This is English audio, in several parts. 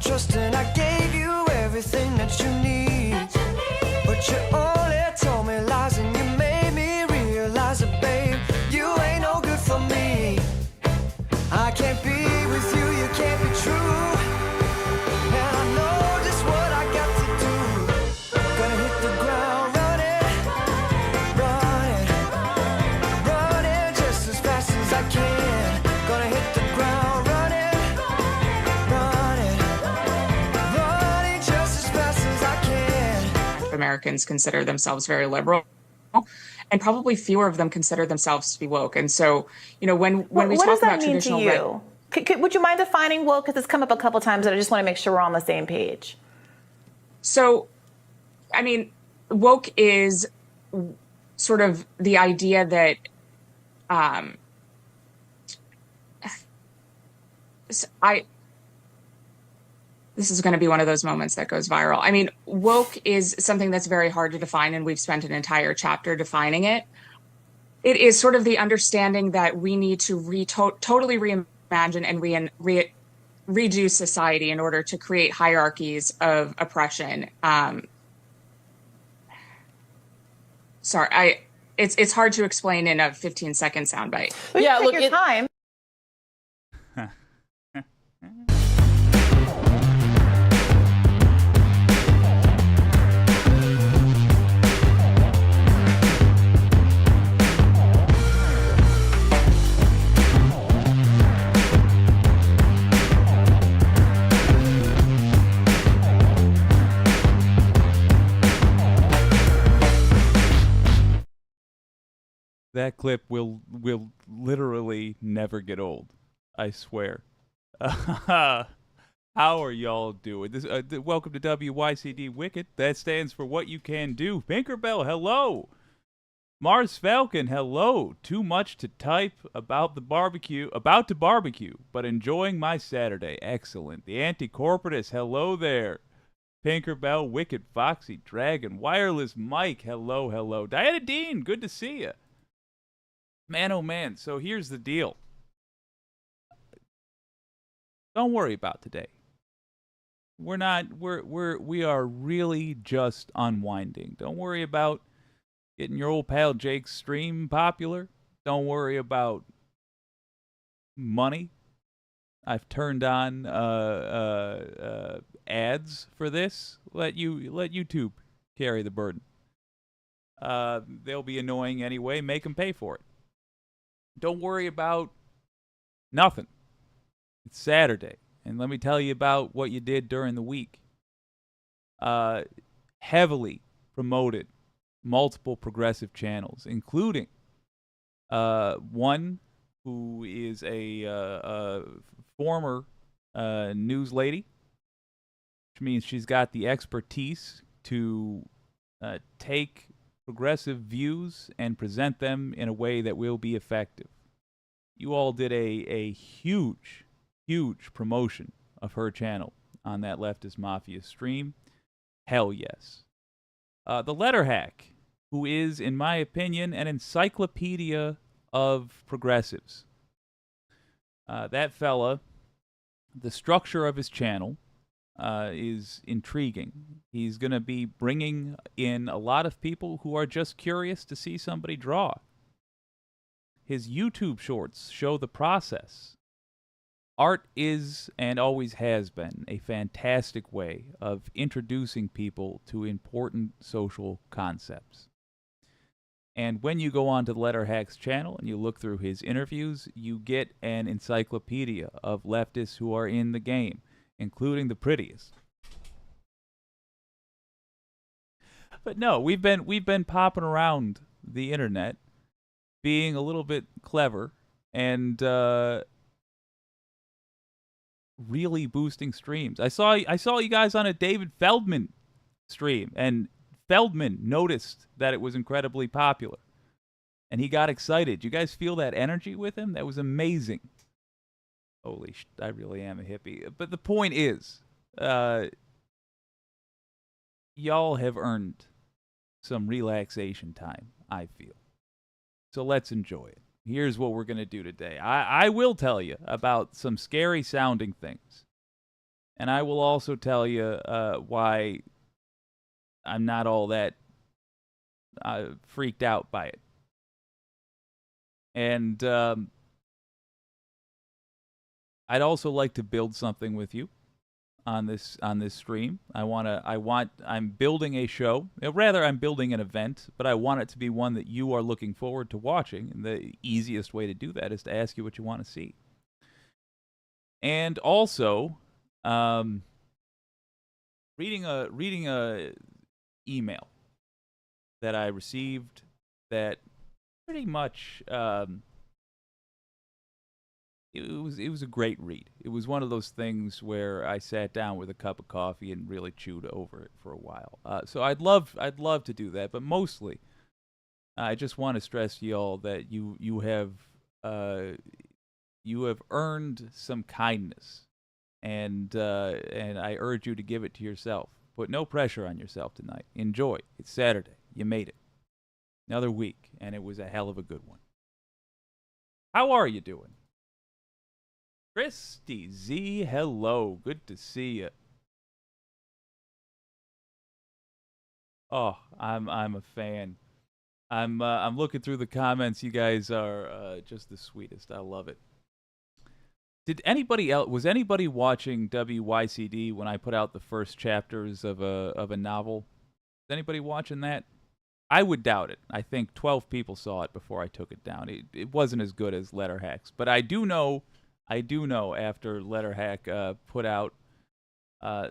trust and I gave you everything that you need. But you only told me lies and you made me realize that, babe, you ain't no good for me. I can't be with you, you can't be true. And I know just what I got to do. Gonna hit the ground running, running, running just as fast as I can. Gonna hit the ground running, running, running just as fast as I can. Americans consider themselves very liberal, and probably fewer of them consider themselves to be woke. And so, you know, when we talk about traditional, what does that mean to you? Would you mind defining woke? Because it's come up a couple times, and I just want to make sure we're on the same page. So, I mean, woke is sort of the idea that this is going to be one of those moments that goes viral. I mean, woke is something that's very hard to define, and we've spent an entire chapter defining it. It is sort of the understanding that we need to totally reimagine and redo society in order to create hierarchies of oppression. Sorry, it's hard to explain in a 15-second soundbite. Yeah, look, your time. That clip will literally never get old. I swear. How are y'all doing? Welcome to WYCD Wicked. That stands for What You Can Do. Pinkerbell, hello. Mars Falcon, hello. Too much to type about to barbecue, but enjoying my Saturday. Excellent. The Anti-Corporatist, hello there. Pinkerbell, Wicked, Foxy, Dragon, Wireless Mike, hello. Diana Dean, good to see you. Man, oh man, so here's the deal. Don't worry about today. We are really just unwinding. Don't worry about getting your old pal Jake's stream popular. Don't worry about money. I've turned on ads for this. Let YouTube carry the burden. They'll be annoying anyway. Make them pay for it. Don't worry about nothing. It's Saturday, and let me tell you about what you did during the week. Heavily promoted multiple progressive channels, including one who is a former news lady, which means she's got the expertise to take progressive views and present them in a way that will be effective. You all did a huge promotion of her channel on that Leftist Mafia stream. Hell yes. The Letter Hack, who is, in my opinion, an encyclopedia of progressives. That fella, the structure of his channel is intriguing. He's going to be bringing in a lot of people who are just curious to see somebody draw. His YouTube shorts show the process. Art is, and always has been, a fantastic way of introducing people to important social concepts. And when you go on to the Letter Hack's channel and you look through his interviews, you get an encyclopedia of leftists who are in the game, including the prettiest. But no, we've been popping around the internet, being a little bit clever and really boosting streams. I saw you guys on a David Feldman stream, and Feldman noticed that it was incredibly popular, and he got excited. You guys feel that energy with him? That was amazing. Holy I really am a hippie. But the point is, y'all have earned some relaxation time, I feel. So let's enjoy it. Here's what we're going to do today. I will tell you about some scary sounding things. And I will also tell you why I'm not all that freaked out by it. And I'd also like to build something with you on this stream. I'm building a show. Rather, I'm building an event, but I want it to be one that you are looking forward to watching. And the easiest way to do that is to ask you what you want to see. And also, reading a email that I received that pretty much it was a great read. It was one of those things where I sat down with a cup of coffee and really chewed over it for a while. So I'd love to do that, but mostly I just want to stress to y'all that you have earned some kindness, and I urge you to give it to yourself. Put no pressure on yourself tonight. Enjoy. It's Saturday. You made it. Another week, and it was a hell of a good one. How are you doing? Christy Z, hello. Good to see you. Oh, I'm a fan. I'm looking through the comments. You guys are just the sweetest. I love it. Did anybody else? Was anybody watching WYCD when I put out the first chapters of a novel? Is anybody watching that? I would doubt it. I think 12 people saw it before I took it down. It wasn't as good as Letterhack's, but I do know after Letterhack put out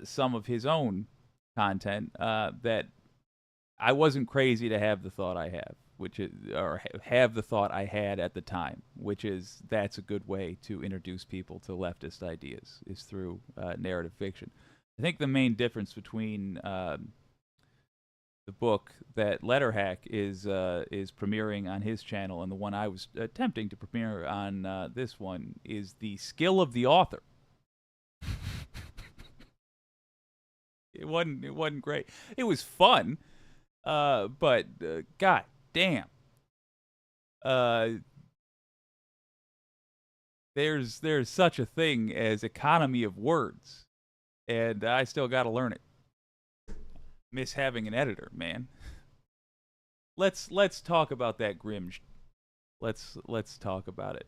some of his own content that I wasn't crazy to have the thought I have, have the thought I had at the time, which is that's a good way to introduce people to leftist ideas is through narrative fiction. I think the main difference between the book that Letterhack is premiering on his channel and the one I was attempting to premiere on this one is the skill of the author. It wasn't great. It was fun, but god damn, there's such a thing as economy of words, and I still got to learn it. Miss having an editor, man. Let's talk about that Grimm. Let's talk about it.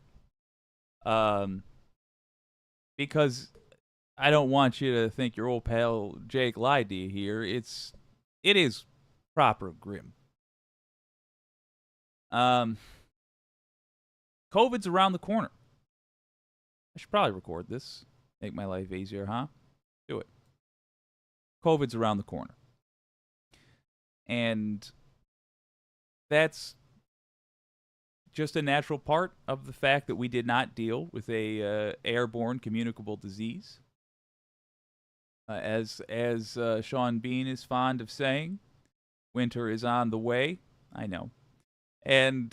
Because I don't want you to think your old pal Jake lied to you here. It is proper Grimm. COVID's around the corner. I should probably record this. Make my life easier, huh? Do it. COVID's around the corner. And that's just a natural part of the fact that we did not deal with a airborne communicable disease. As Sean Bean is fond of saying, winter is on the way. I know. And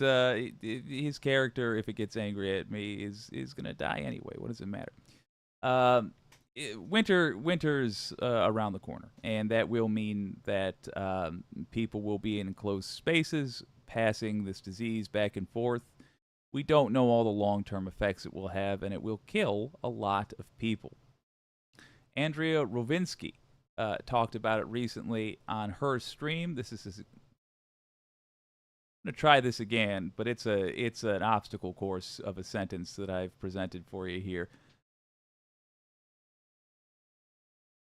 his character, if it gets angry at me, is going to die anyway. What does it matter? Winter's around the corner, and that will mean that people will be in enclosed spaces, passing this disease back and forth. We don't know all the long-term effects it will have, and it will kill a lot of people. Andrea Rovinsky talked about it recently on her stream. I'm going to try this again, but it's an obstacle course of a sentence that I've presented for you here.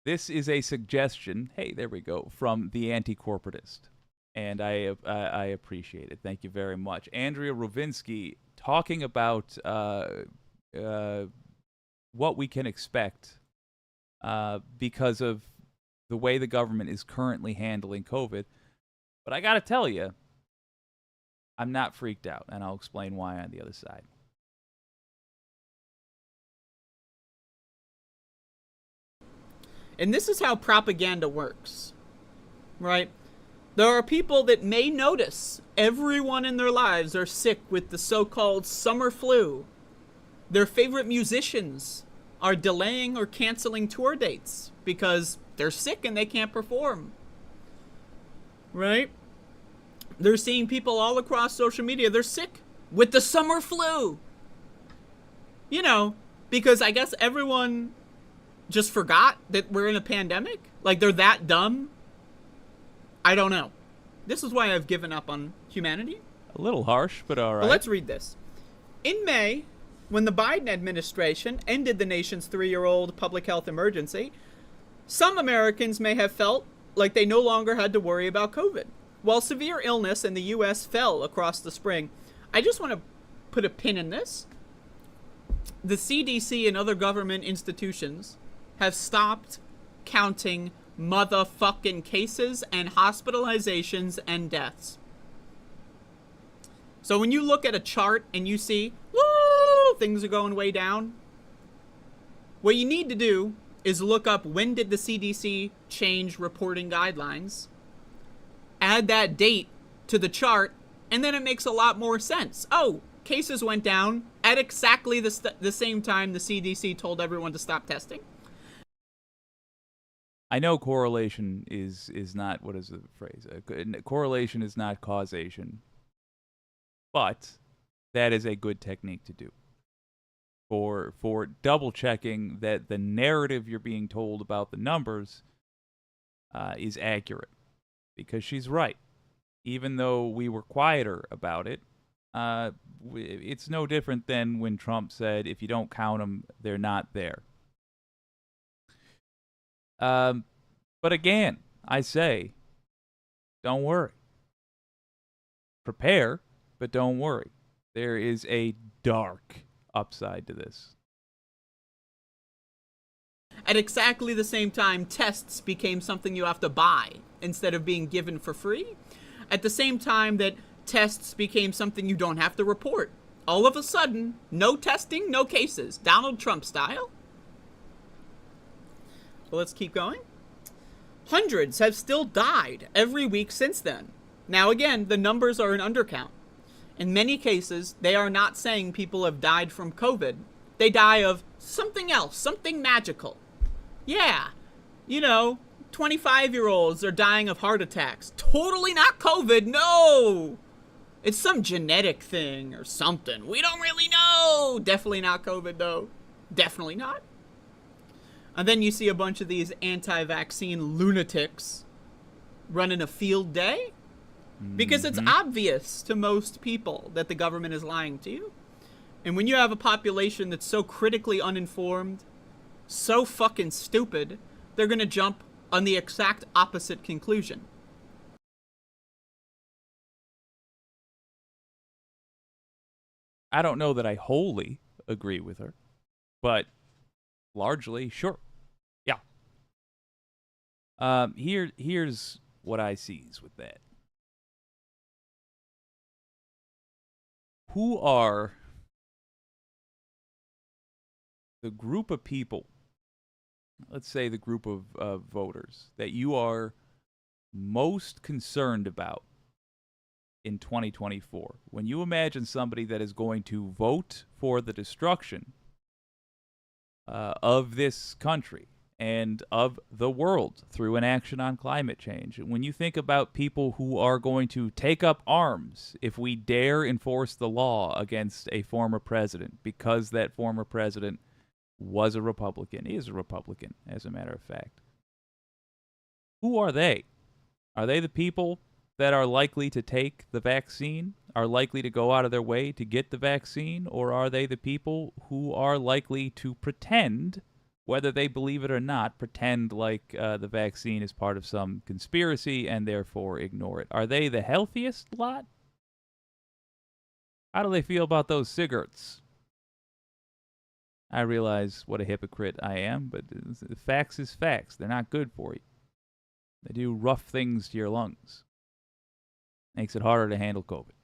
This is a suggestion, hey, there we go, from the anti-corporatist. And I appreciate it. Thank you very much. Andrea Rovinsky talking about what we can expect because of the way the government is currently handling COVID. But I got to tell you, I'm not freaked out, and I'll explain why on the other side. And this is how propaganda works, right? There are people that may notice everyone in their lives are sick with the so-called summer flu. Their favorite musicians are delaying or canceling tour dates because they're sick and they can't perform, right? They're seeing people all across social media, they're sick with the summer flu. You know, because I guess everyone just forgot that we're in a pandemic? Like, they're that dumb? I don't know. This is why I've given up on humanity. A little harsh, but all right. But let's read this. In May, when the Biden administration ended the nation's 3-year-old public health emergency, some Americans may have felt like they no longer had to worry about COVID. While severe illness in the U.S. fell across the spring, I just want to put a pin in this. The CDC and other government institutions have stopped counting motherfucking cases and hospitalizations and deaths. So when you look at a chart and you see, woo, things are going way down, what you need to do is look up when did the CDC change reporting guidelines, add that date to the chart, and then it makes a lot more sense. Oh, cases went down at exactly the same time the CDC told everyone to stop testing. I know correlation is not, what is the phrase? Correlation is not causation. But that is a good technique to do for double checking that the narrative you're being told about the numbers is accurate, because she's right. Even though we were quieter about it, it's no different than when Trump said, if you don't count them, they're not there. But again, I say, don't worry. Prepare, but don't worry. There is a dark upside to this. At exactly the same time, tests became something you have to buy instead of being given for free. At the same time that tests became something you don't have to report. All of a sudden, no testing, no cases. Donald Trump style. Well, let's keep going. Hundreds have still died every week since then. Now again, the numbers are an undercount. In many cases, they are not saying people have died from COVID. They die of something else, something magical. Yeah, 25-year-olds are dying of heart attacks. Totally not COVID, no! It's some genetic thing or something. We don't really know. Definitely not COVID, though. Definitely not. And then you see a bunch of these anti-vaccine lunatics running a field day. Because it's obvious to most people that the government is lying to you. And when you have a population that's so critically uninformed, so fucking stupid, they're going to jump on the exact opposite conclusion. I don't know that I wholly agree with her, but largely, sure. Yeah. Here's what I sees with that. Who are the group of people, let's say the group of voters, that you are most concerned about in 2024? When you imagine somebody that is going to vote for the destruction of this country and of the world through an action on climate change, when you think about people who are going to take up arms if we dare enforce the law against a former president because that former president was a Republican, is a Republican, as a matter of fact, who are they? Are they the people that are likely to take the vaccine, are likely to go out of their way to get the vaccine, or are they the people who are likely to pretend, whether they believe it or not, pretend like the vaccine is part of some conspiracy and therefore ignore it? Are they the healthiest lot? How do they feel about those cigarettes? I realize what a hypocrite I am, but facts is facts. They're not good for you. They do rough things to your lungs. Makes it harder to handle COVID.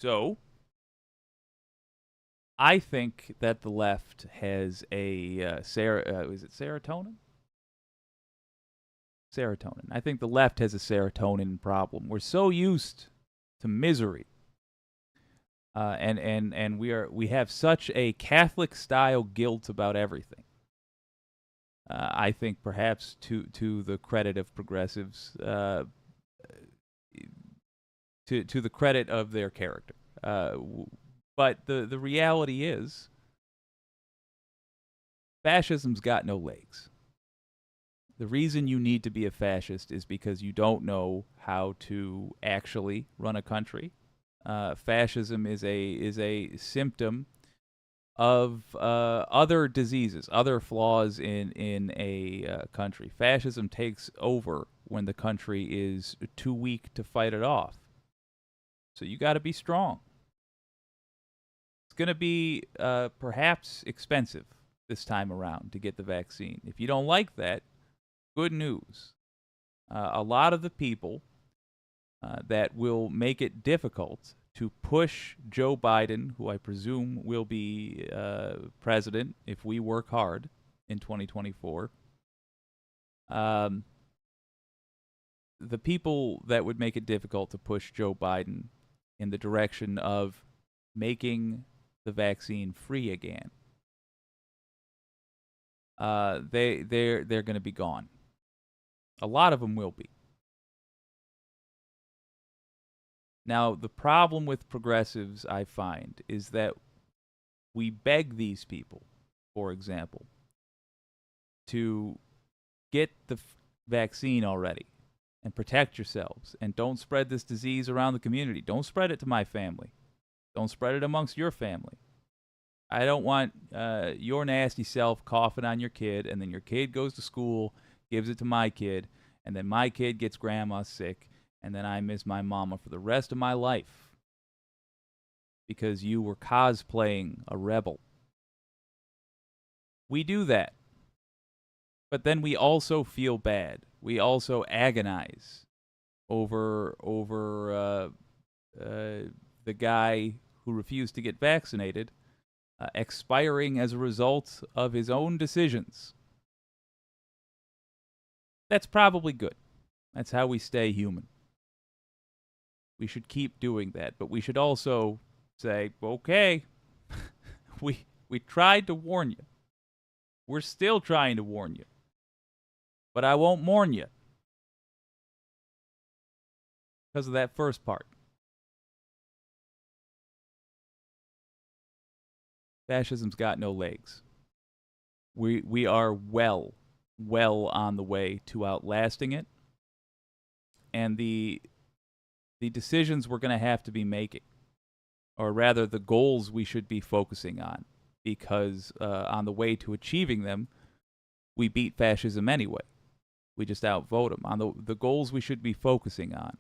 So, I think that the left has a is it serotonin? Serotonin. I think the left has a serotonin problem. We're so used to misery, and we have such a Catholic style guilt about everything. I think perhaps to the credit of progressives, to the credit of their character. But the reality is Fascism's got no legs. The reason you need to be a fascist is because you don't know how to actually run a country. Fascism is a symptom of other diseases, other flaws in a country. Fascism takes over when the country is too weak to fight it off. So you got to be strong. It's going to be perhaps expensive this time around to get the vaccine. If you don't like that, good news. A lot of the people that will make it difficult to push Joe Biden, who I presume will be president if we work hard in 2024, the people that would make it difficult to push Joe Biden in the direction of making the vaccine free again, they're going to be gone. A lot of them will be. Now, the problem with progressives, I find, is that we beg these people, for example, to get the vaccine already and protect yourselves and don't spread this disease around the community. Don't spread it to my family. Don't spread it amongst your family. I don't want your nasty self coughing on your kid, and then your kid goes to school, gives it to my kid, and then my kid gets grandma sick, and then I miss my mama for the rest of my life because you were cosplaying a rebel. We do that. But then we also feel bad. We also agonize over the guy who refused to get vaccinated expiring as a result of his own decisions. That's probably good. That's how we stay human. We should keep doing that, but we should also say, okay, we tried to warn you. We're still trying to warn you. But I won't mourn you because of that first part. Fascism's got no legs. We are well on the way to outlasting it. And the decisions we're going to have to be making, or rather the goals we should be focusing on, because on the way to achieving them, we beat fascism anyway. We just outvote them. On the goals we should be focusing on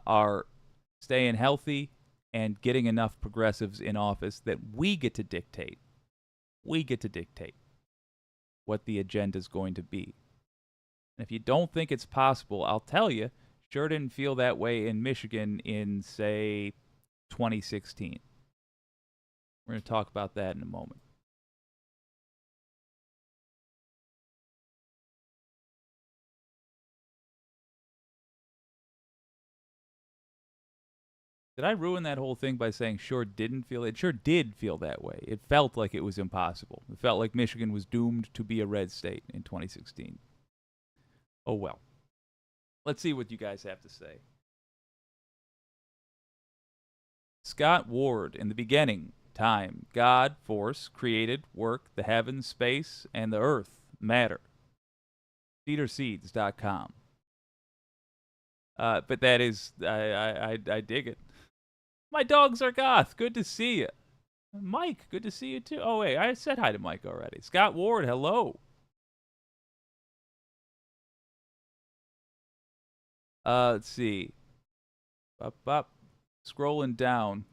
are staying healthy and getting enough progressives in office that we get to dictate. We get to dictate what the agenda is going to be. And if you don't think it's possible, I'll tell you, sure didn't feel that way in Michigan in, say, 2016. We're going to talk about that in a moment. Did I ruin that whole thing by saying sure didn't feel it? It sure did feel that way. It felt like it was impossible. It felt like Michigan was doomed to be a red state in 2016. Oh well. Let's see what you guys have to say. Scott Ward, in the beginning, time, God, force, created, work, the heavens, space, and the earth, matter. Cedarseeds.com. But that is, I dig it. My dog Zargoth, good to see you. Mike, good to see you too. Oh wait, I said hi to Mike already. Scott Ward, hello. Let's see. Up. Scrolling down.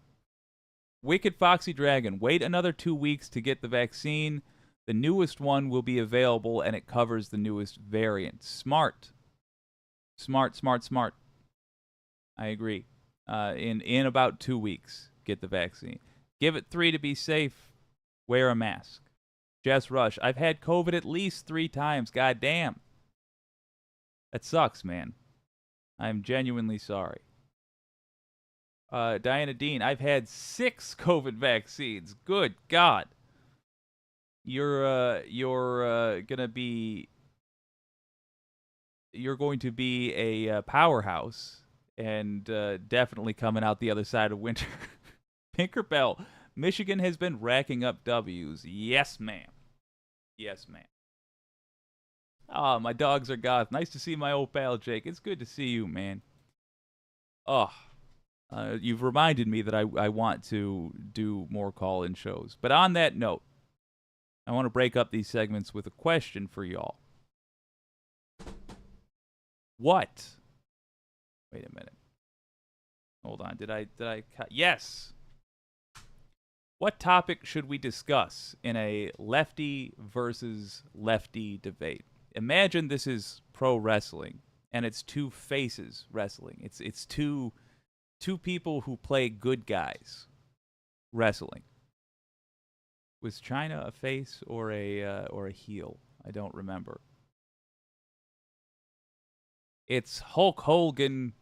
Wicked Foxy Dragon, wait another 2 weeks to get the vaccine. The newest one will be available and it covers the newest variant. Smart. I agree. In about 2 weeks, get the vaccine. Give it 3 to be safe. Wear a mask. Jess Rush, I've had COVID at least 3 times. God damn. That sucks, man. I'm genuinely sorry. Diana Dean, I've had 6 COVID vaccines. Good God. You're going to be a powerhouse and definitely coming out the other side of winter. Pinkerbell, Michigan has been racking up W's. Yes, ma'am. Yes, ma'am. Oh, my dogs are goth. Nice to see my old pal, Jake. It's good to see you, man. Oh, you've reminded me that I want to do more call-in shows. But on that note, I want to break up these segments with a question for y'all. What? Wait a minute. Hold on. Did I cut? Yes. What topic should we discuss in a lefty versus lefty debate? Imagine this is pro wrestling, and it's two faces wrestling. It's two people who play good guys wrestling. Was China a face or a heel? I don't remember. It's Hulk Hogan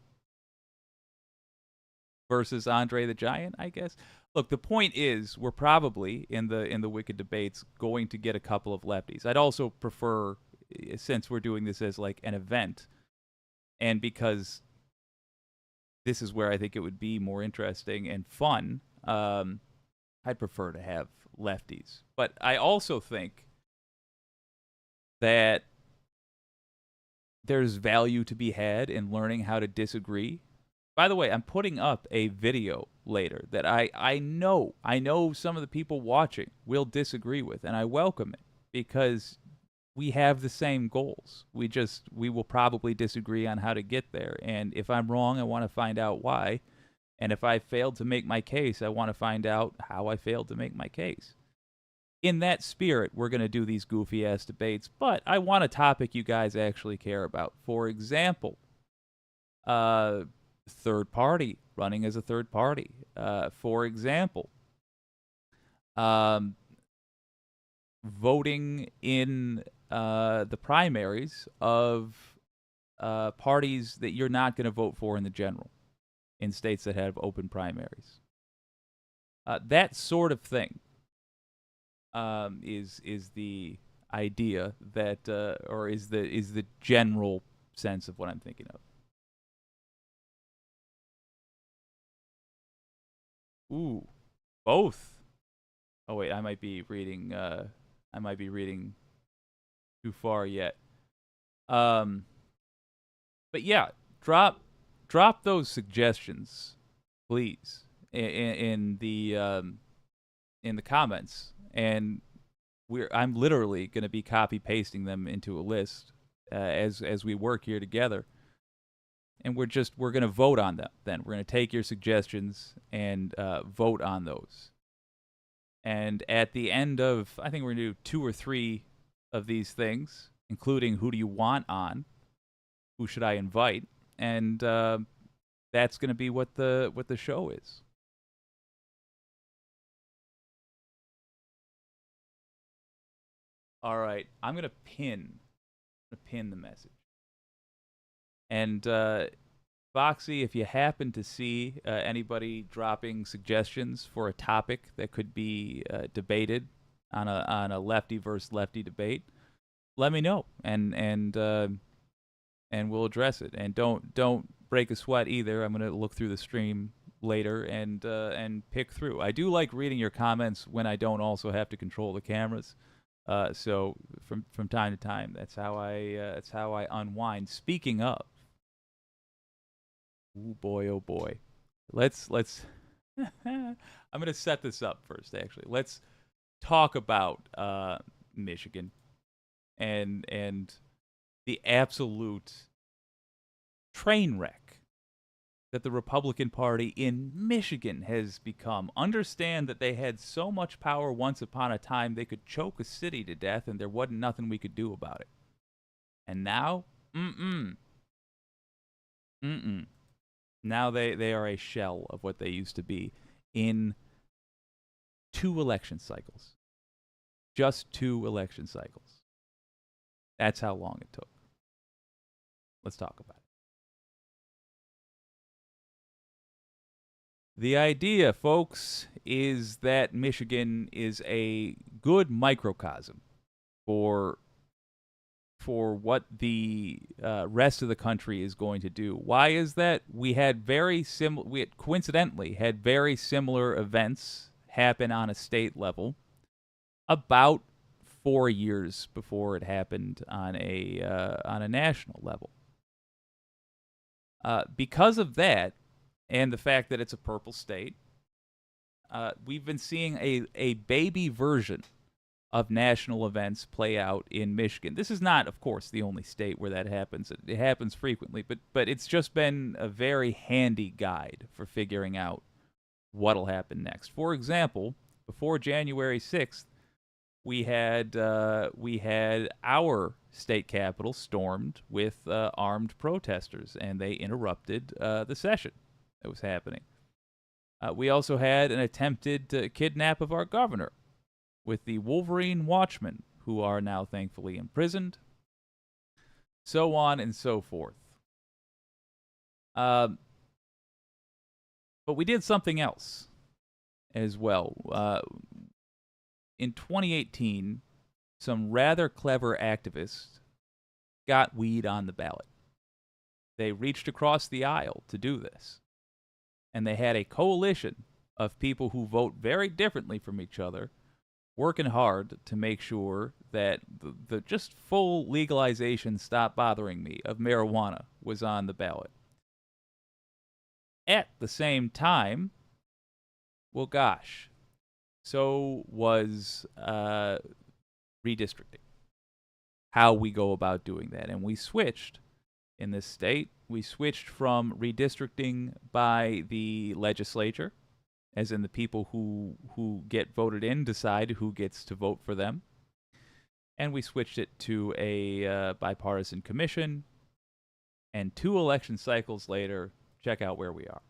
versus Andre the Giant, I guess. Look, the point is, we're probably in the Wicked Debates going to get a couple of lefties. I'd also prefer, since we're doing this as like an event, and because this is where I think it would be more interesting and fun, I'd prefer to have lefties. But I also think that there's value to be had in learning how to disagree. By the way, I'm putting up a video later that I know some of the people watching will disagree with, and I welcome it because we have the same goals. We will probably disagree on how to get there, and if I'm wrong, I want to find out why, and if I failed to make my case, I want to find out how I failed to make my case. In that spirit, we're going to do these goofy-ass debates, but I want a topic you guys actually care about. For example, third party, running as a third party. For example, voting in the primaries of parties that you're not going to vote for in the general, in states that have open primaries. That sort of thing is the idea that, or is the general sense of what I'm thinking of. Ooh, both. Oh wait, I might be reading too far yet. But yeah, drop those suggestions, please, in the comments, and I'm literally going to be copy pasting them into a list as we work here together. And we're going to vote on them then. We're going to take your suggestions and vote on those. And at the end of, I think we're going to do 2 or 3 of these things, including who do you want on, who should I invite, and that's going to be what the show is. All right, I'm going to pin the message. And Foxy, if you happen to see anybody dropping suggestions for a topic that could be debated on a lefty versus lefty debate, let me know, and we'll address it. And don't break a sweat either. I'm gonna look through the stream later and pick through. I do like reading your comments when I don't also have to control the cameras. So from time to time, that's how I unwind. Speaking of, oh boy, let's. I'm gonna set this up first. Actually, let's talk about Michigan and the absolute train wreck that the Republican Party in Michigan has become. Understand that they had so much power once upon a time they could choke a city to death and there wasn't nothing we could do about it. And now, now they are a shell of what they used to be in 2 election cycles. Just 2 election cycles. That's how long it took. Let's talk about it. The idea, folks, is that Michigan is a good microcosm for what the rest of the country is going to do. Why is that? We coincidentally had very similar events happen on a state level about 4 years before it happened on a national level. Because of that, and the fact that it's a purple state, we've been seeing a baby version of national events play out in Michigan. This is not, of course, the only state where that happens. It happens frequently, but it's just been a very handy guide for figuring out what'll happen next. For example, before January 6th, we had our state capitol stormed with armed protesters, and they interrupted the session that was happening. We also had an attempted kidnap of our governor with the Wolverine Watchmen, who are now thankfully imprisoned, so on and so forth. But we did something else as well. In 2018, some rather clever activists got weed on the ballot. They reached across the aisle to do this. And they had a coalition of people who vote very differently from each other, working hard to make sure that the just full legalization, stop bothering me, of marijuana was on the ballot. At the same time, well, gosh, so was redistricting, how we go about doing that. And we switched in this state. We switched from redistricting by the legislature, as in the people who get voted in decide who gets to vote for them, and we switched it to a bipartisan commission, and 2 election cycles later, check out where we are.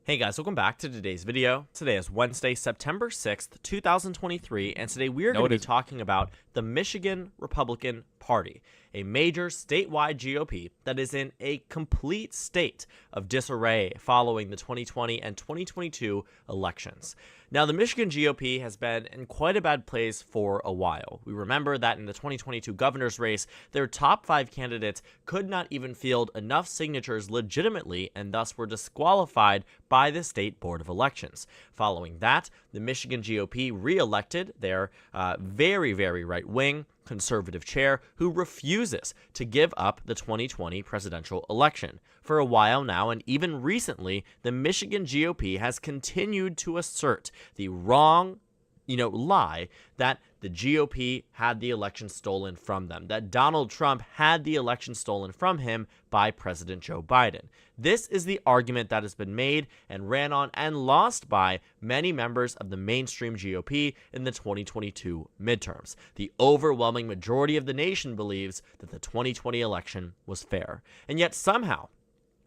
Hey guys, welcome back to today's video. Today is Wednesday, September 6th, 2023, and today we are going to be talking about the Michigan Republican Party, a major statewide GOP that is in a complete state of disarray following the 2020 and 2022 elections. Now, the Michigan GOP has been in quite a bad place for a while. We remember that in the 2022 governor's race, their top 5 candidates could not even field enough signatures legitimately and thus were disqualified by the State Board of Elections. Following that, the Michigan GOP re-elected their very, very right-wing conservative chair who refuses to give up the 2020 presidential election. For a while now, and even recently, the Michigan GOP has continued to assert the wrong, lie that the GOP had the election stolen from them, that Donald Trump had the election stolen from him by President Joe Biden. This is the argument that has been made and ran on and lost by many members of the mainstream GOP in the 2022 midterms. The overwhelming majority of the nation believes that the 2020 election was fair. And yet somehow,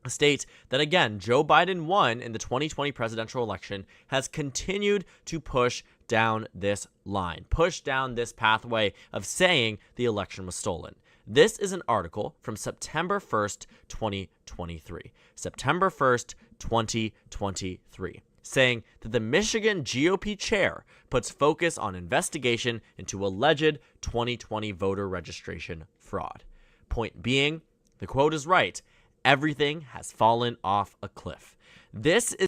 a state that, again, Joe Biden won in the 2020 presidential election has continued to push down this line, push down this pathway of saying the election was stolen. This is an article from September 1st, 2023. September 1st, 2023. Saying that the Michigan GOP chair puts focus on investigation into alleged 2020 voter registration fraud. Point being, the quote is right, everything has fallen off a cliff. This is...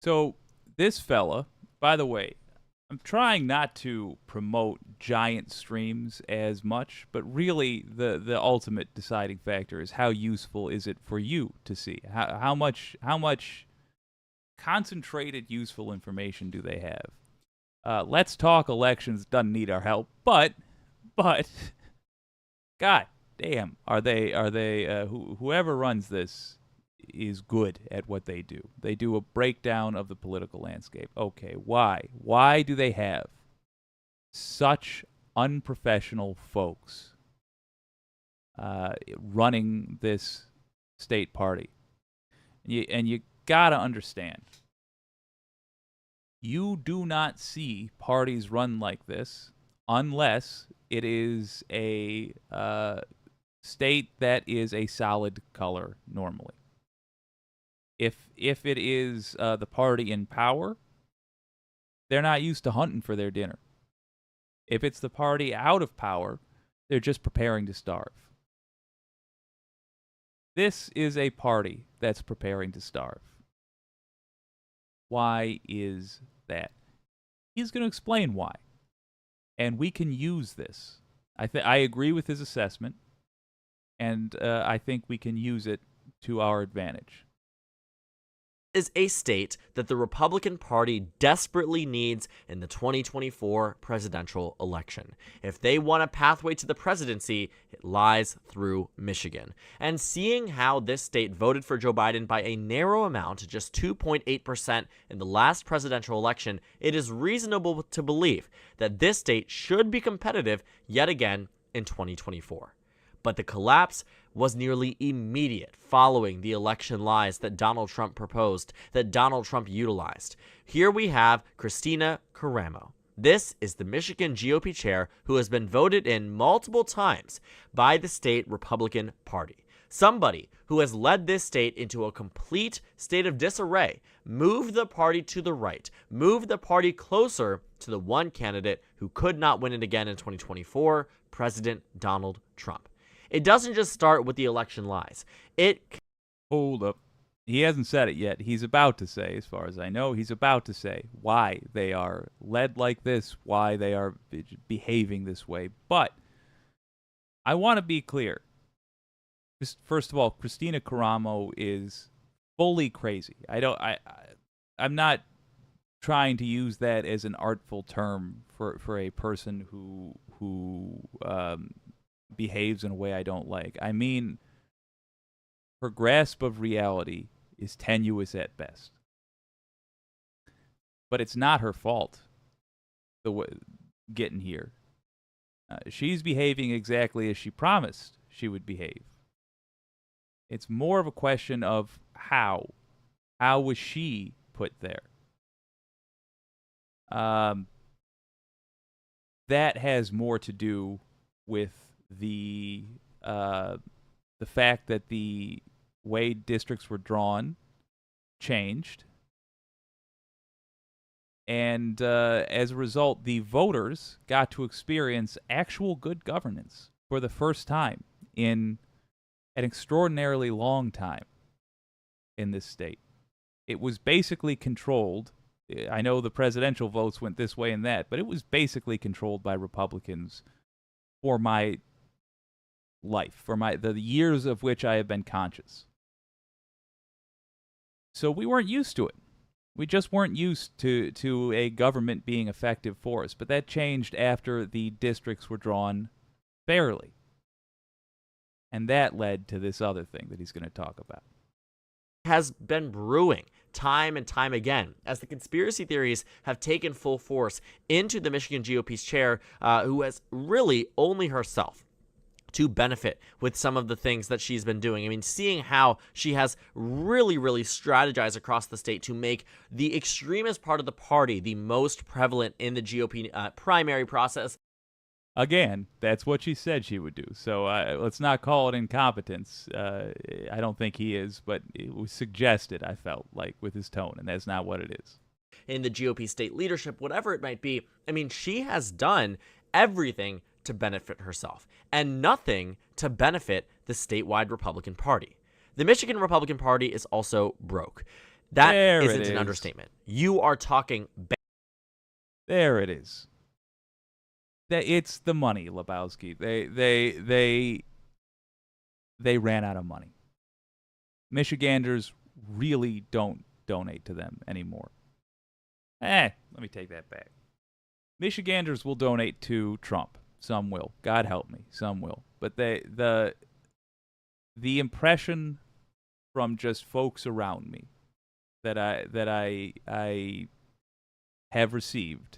So, this fella, by the way, I'm trying not to promote giant streams as much, but really the ultimate deciding factor is how useful is it for you to see? How much concentrated useful information do they have? Let's Talk Elections doesn't need our help, but God damn, are they whoever runs this is good at what they do. They do a breakdown of the political landscape. Okay, why? Why do they have such unprofessional folks running this state party? And you gotta understand, you do not see parties run like this unless it is a state that is a solid color normally. If it is the party in power, they're not used to hunting for their dinner. If it's the party out of power, they're just preparing to starve. This is a party that's preparing to starve. Why is that? He's going to explain why. And we can use this. I agree with his assessment, and I think we can use it to our advantage. Is a state that the Republican Party desperately needs in the 2024 presidential election. If they want a pathway to the presidency, it lies through Michigan. And seeing how this state voted for Joe Biden by a narrow amount, just 2.8% in the last presidential election, it is reasonable to believe that this state should be competitive yet again in 2024. But the collapse was nearly immediate following the election lies that Donald Trump proposed, that Donald Trump utilized. Here we have Kristina Karamo. This is the Michigan GOP chair who has been voted in multiple times by the state Republican Party. Somebody who has led this state into a complete state of disarray, moved the party to the right, moved the party closer to the one candidate who could not win it again in 2024, President Donald Trump. It doesn't just start with the election lies. Hold up. He hasn't said it yet. He's about to say, as far as I know, he's about to say why they are led like this, why they are behaving this way. But I want to be clear. First of all, Kristina Karamo is fully crazy. I'm not trying to use that as an artful term for a person who behaves in a way I don't like. I mean, her grasp of reality is tenuous at best. But it's not her fault getting here. She's behaving exactly as she promised she would behave. It's more of a question of how. How was she put there? That has more to do with the fact that the way districts were drawn changed, and as a result, the voters got to experience actual good governance for the first time in an extraordinarily long time in this state. It was basically controlled. I know the presidential votes went this way and that, but it was basically controlled by Republicans for my life, for the years of which I have been conscious. So we weren't used to it. We just weren't used to a government being effective for us. But that changed after the districts were drawn fairly. And that led to this other thing that he's going to talk about. Has been brewing time and time again as the conspiracy theories have taken full force into the Michigan GOP's chair, who has really only herself to benefit with some of the things that she's been doing. I mean, seeing how she has really strategized across the state to make the extremist part of the party the most prevalent in the GOP primary process. Again, that's what she said she would do. So let's not call it incompetence. I don't think he is, but it was suggested, I felt like, with his tone, and that's not what it is. In the GOP state leadership, whatever it might be, I mean, she has done everything to benefit herself and nothing to benefit the statewide Republican Party. The Michigan Republican Party is also broke. That isn't an understatement. You are talking there it is. It's the money, Lebowski. They ran out of money. Michiganders really don't donate to them anymore. Let me take that back. Michiganders will donate to Trump. Some will. God help me. Some will. But the impression from just folks around me that I have received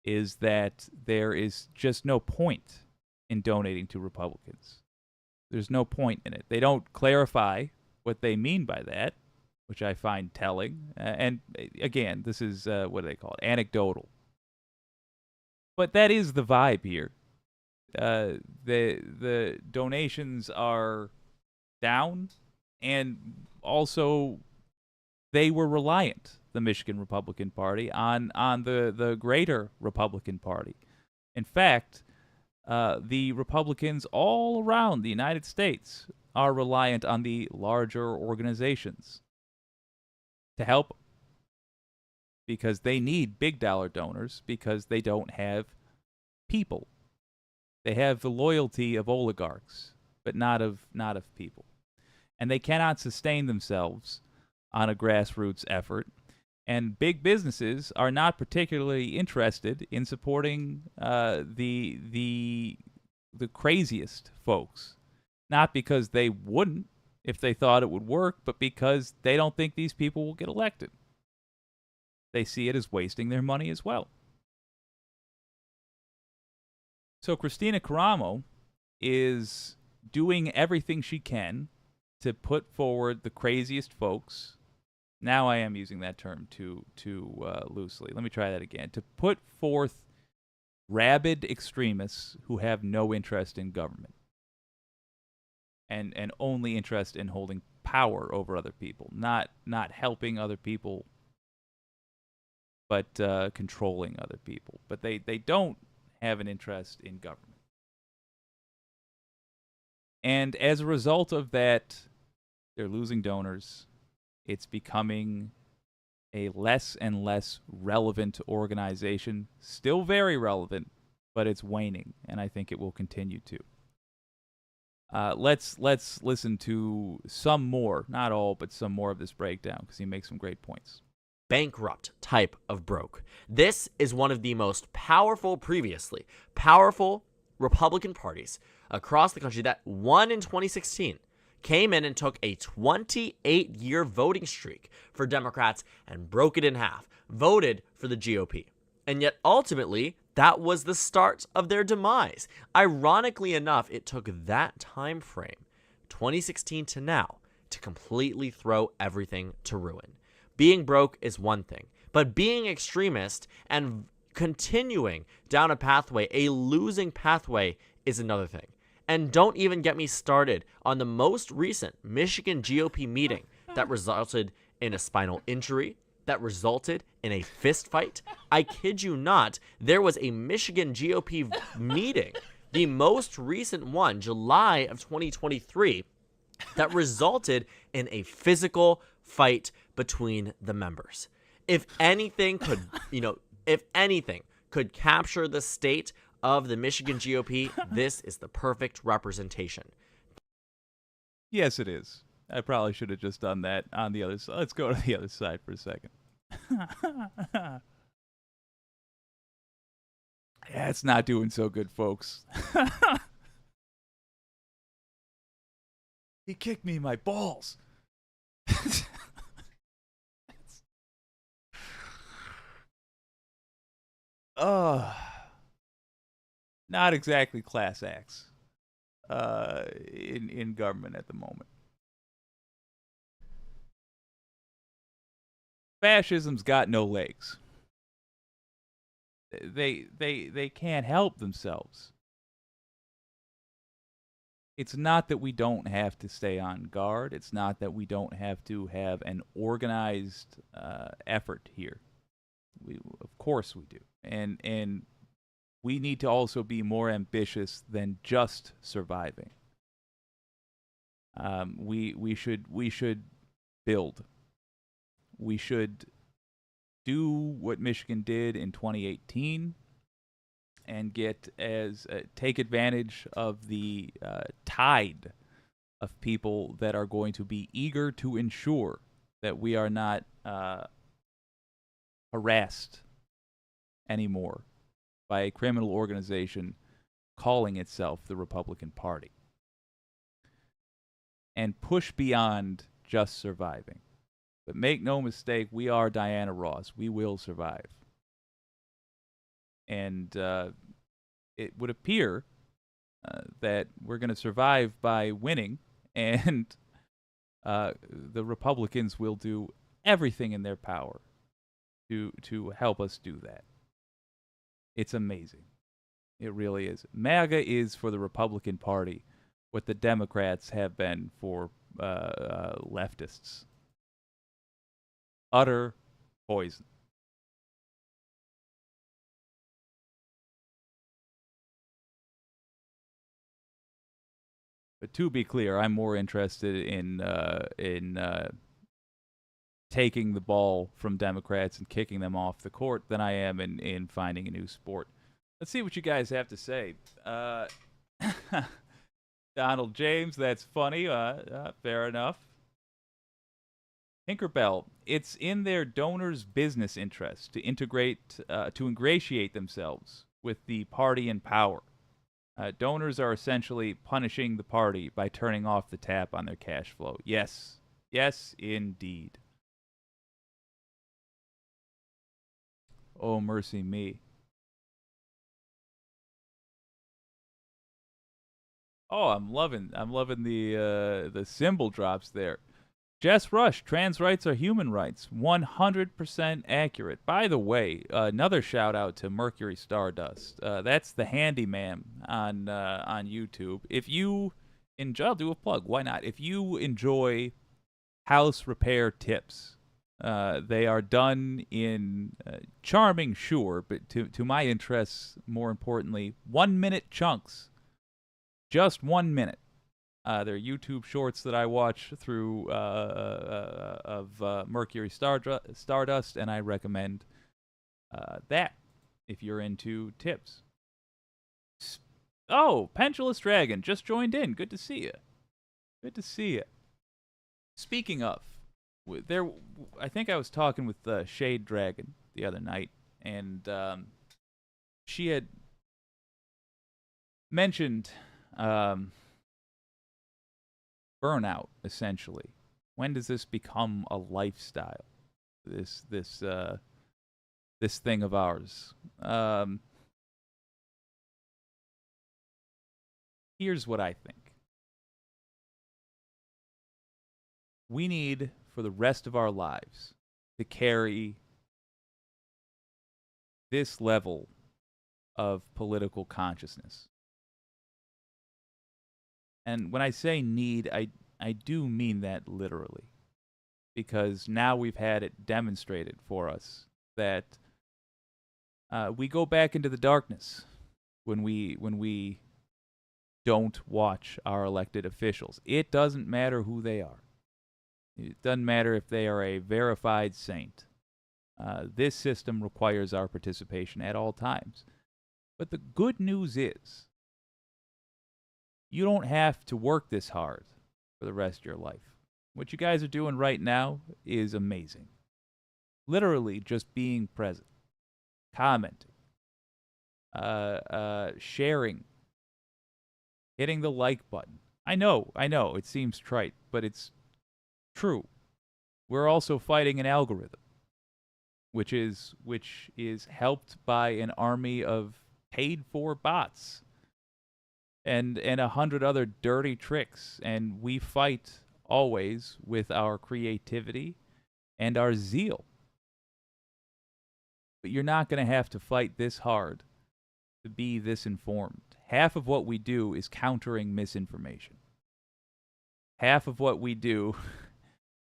is that there is just no point in donating to Republicans. There's no point in it. They don't clarify what they mean by that, which I find telling. And again, this is, what do they call it? Anecdotal. But that is the vibe here. The donations are down, and also they were reliant, the Michigan Republican Party, on the greater Republican Party. In fact, the Republicans all around the United States are reliant on the larger organizations to help them, because they need big dollar donors because they don't have people. They have the loyalty of oligarchs, but not of people. And they cannot sustain themselves on a grassroots effort. And big businesses are not particularly interested in supporting the craziest folks. Not because they wouldn't if they thought it would work, but because they don't think these people will get elected. They see it as wasting their money as well. So Christina Caramo is doing everything she can to put forward the craziest folks. Now I am using that term too loosely. Let me try that again. To put forth rabid extremists who have no interest in government and only interest in holding power over other people, not helping other people, but controlling other people. But they don't have an interest in government. And as a result of that, they're losing donors. It's becoming a less and less relevant organization. Still very relevant, but it's waning, and I think it will continue to. Let's listen to some more, not all, but some more of this breakdown, because he makes some great points. Bankrupt type of broke. This is one of the most previously powerful Republican parties across the country that won in 2016, came in and took a 28-year voting streak for Democrats and broke it in half, voted for the GOP. And yet ultimately, that was the start of their demise. Ironically enough, it took that time frame, 2016 to now, to completely throw everything to ruin. Being broke is one thing, but being extremist and continuing down a pathway, a losing pathway, is another thing. And don't even get me started on the most recent Michigan GOP meeting that resulted in a spinal injury, that resulted in a fist fight. I kid you not, there was a Michigan GOP meeting, the most recent one, July of 2023, that resulted in a physical fight between the members. If anything could, capture the state of the Michigan GOP, this is the perfect representation. Yes, it is. I probably should have just done that on the other side. Let's go to the other side for a second. Yeah, it's not doing so good, folks. He kicked me in my balls. Not exactly class acts in government at the moment. Fascism's got no legs. They can't help themselves. It's not that we don't have to stay on guard. It's not that we don't have to have an organized effort here. Of course we do. And we need to also be more ambitious than just surviving. We should build. We should do what Michigan did in 2018 and take advantage of the tide of people that are going to be eager to ensure that we are not harassed anymore by a criminal organization calling itself the Republican Party, and push beyond just surviving. But make no mistake, we are Diana Ross. We will survive. And it would appear that we're going to survive by winning, and the Republicans will do everything in their power to help us do that. It's amazing. It really is. MAGA is for the Republican Party what the Democrats have been for leftists. Utter poison. But to be clear, I'm more interested in taking the ball from Democrats and kicking them off the court than I am in finding a new sport. Let's see what you guys have to say. Donald James, that's funny. Fair enough. Tinkerbell, it's in their donors' business interest to ingratiate themselves with the party in power. Donors are essentially punishing the party by turning off the tap on their cash flow. Yes. Yes, indeed. Oh, mercy me. Oh, I'm loving the symbol drops there. Jess Rush, trans rights are human rights. 100% accurate. By the way, another shout out to Mercury Stardust. That's the handyman on YouTube. If you enjoy, I'll do a plug. Why not? If you enjoy house repair tips, they are done in charming, sure, but to my interests, more importantly, 1 minute chunks. Just 1 minute. They're YouTube shorts that I watch through of Mercury Stardust, and I recommend that if you're into tips. Oh, Pendulous Dragon just joined in. Good to see you. Good to see you. Speaking of, I think I was talking with Shade Dragon the other night, and she had mentioned burnout, essentially. When does this become a lifestyle? This thing of ours. Here's what I think. We need, for the rest of our lives, to carry this level of political consciousness. And when I say need, I do mean that literally. Because now we've had it demonstrated for us that we go back into the darkness when we don't watch our elected officials. It doesn't matter who they are. It doesn't matter if they are a verified saint. This system requires our participation at all times. But the good news is, you don't have to work this hard for the rest of your life. What you guys are doing right now is amazing. Literally just being present, commenting, sharing, hitting the like button. I know, it seems trite, but it's true. We're also fighting an algorithm, which is helped by an army of paid-for bots and 100 other dirty tricks, and we fight always with our creativity and our zeal. But you're not going to have to fight this hard to be this informed. Half of what we do is countering misinformation. Half of what we do,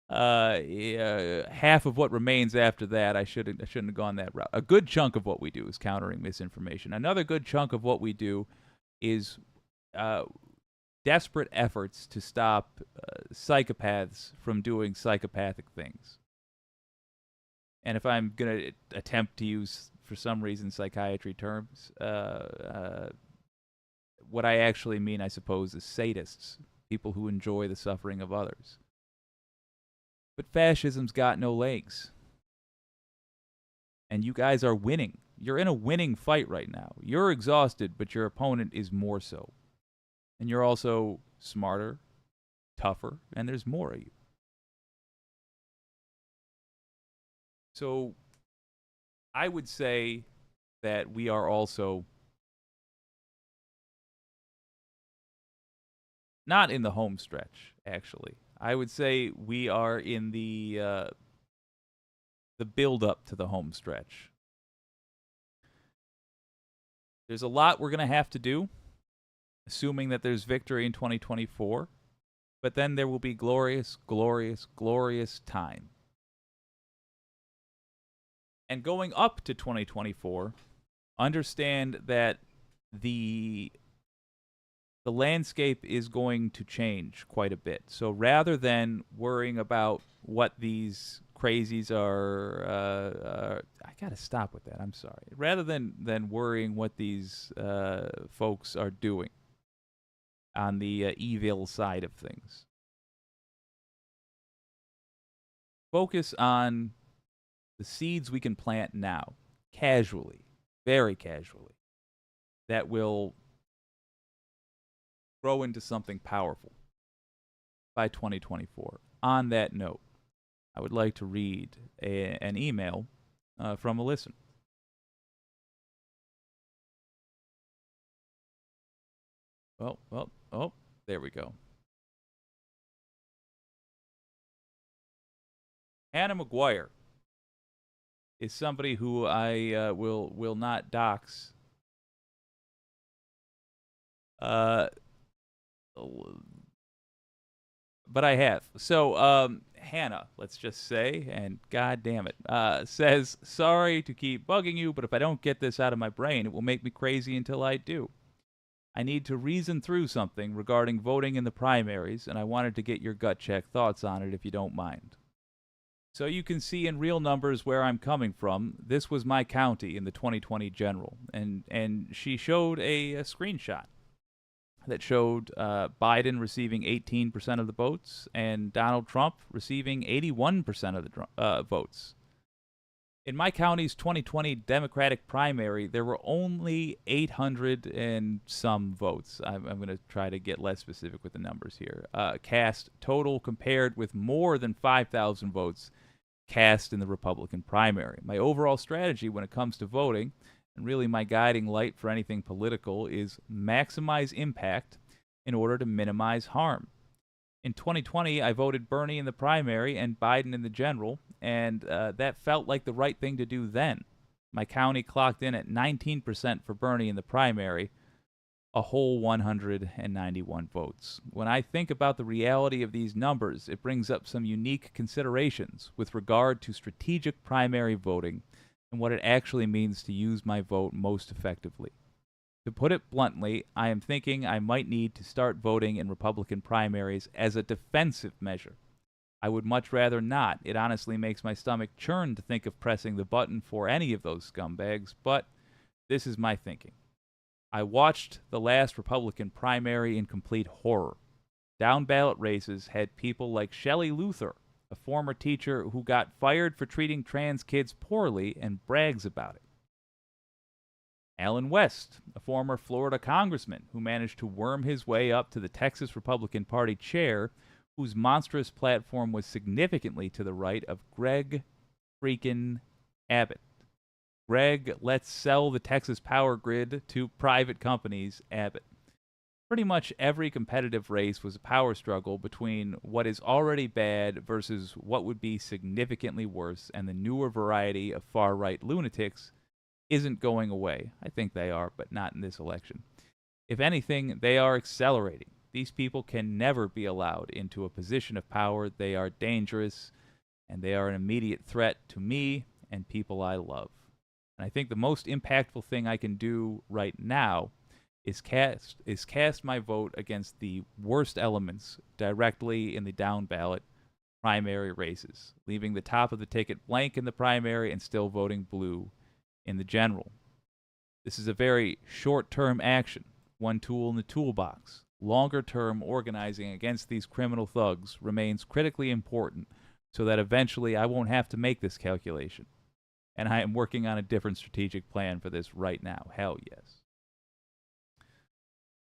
half of what remains after that, I shouldn't have gone that route. A good chunk of what we do is countering misinformation. Another good chunk of what we do is desperate efforts to stop psychopaths from doing psychopathic things. And if I'm going to attempt to use, for some reason, psychiatry terms, what I actually mean, I suppose, is sadists, people who enjoy the suffering of others. But fascism's got no legs. And you guys are winning. You're in a winning fight right now. You're exhausted, but your opponent is more so. And you're also smarter, tougher, and there's more of you. So I would say that we are also not in the home stretch, actually. I would say we are in the build-up to the home stretch. There's a lot we're going to have to do, assuming that there's victory in 2024. But then there will be glorious, glorious, glorious time. And going up to 2024, understand that the the landscape is going to change quite a bit. So rather than worrying about what these crazies I gotta stop with that. I'm sorry. Rather than worrying what these folks are doing on the evil side of things, focus on the seeds we can plant now, casually, very casually, that will grow into something powerful by 2024. On that note, I would like to read an email from a listener. Oh, there we go. Hannah McGuire is somebody who I will not dox. But I have. So, Hannah, let's just say, and god damn it, says, sorry to keep bugging you, but if I don't get this out of my brain, it will make me crazy until I do. I need to reason through something regarding voting in the primaries, and I wanted to get your gut check thoughts on it if you don't mind. So you can see in real numbers where I'm coming from. This was my county in the 2020 general, and she showed a screenshot that showed Biden receiving 18% of the votes and Donald Trump receiving 81% of the votes. In my county's 2020 Democratic primary, there were only 800 and some votes. I'm going to try to get less specific with the numbers here. Cast total compared with more than 5,000 votes cast in the Republican primary. My overall strategy when it comes to voting, and really my guiding light for anything political, is maximize impact in order to minimize harm. In 2020, I voted Bernie in the primary and Biden in the general, and that felt like the right thing to do then. My county clocked in at 19% for Bernie in the primary, a whole 191 votes. When I think about the reality of these numbers, it brings up some unique considerations with regard to strategic primary voting and what it actually means to use my vote most effectively. To put it bluntly, I am thinking I might need to start voting in Republican primaries as a defensive measure. I would much rather not. It honestly makes my stomach churn to think of pressing the button for any of those scumbags, but this is my thinking. I watched the last Republican primary in complete horror. Down ballot races had people like Shelley Luther, a former teacher who got fired for treating trans kids poorly and brags about it. Alan West, a former Florida congressman who managed to worm his way up to the Texas Republican Party chair, whose monstrous platform was significantly to the right of Greg freaking Abbott. Greg, let's sell the Texas power grid to private companies, Abbott. Pretty much every competitive race was a power struggle between what is already bad versus what would be significantly worse, and the newer variety of far-right lunatics isn't going away. I think they are, but not in this election. If anything, they are accelerating. These people can never be allowed into a position of power. They are dangerous, and they are an immediate threat to me and people I love. And I think the most impactful thing I can do right now is cast my vote against the worst elements directly in the down ballot primary races, leaving the top of the ticket blank in the primary and still voting blue in the general. This is a very short-term action, one tool in the toolbox. Longer-term organizing against these criminal thugs remains critically important so that eventually I won't have to make this calculation. And I am working on a different strategic plan for this right now. Hell yes.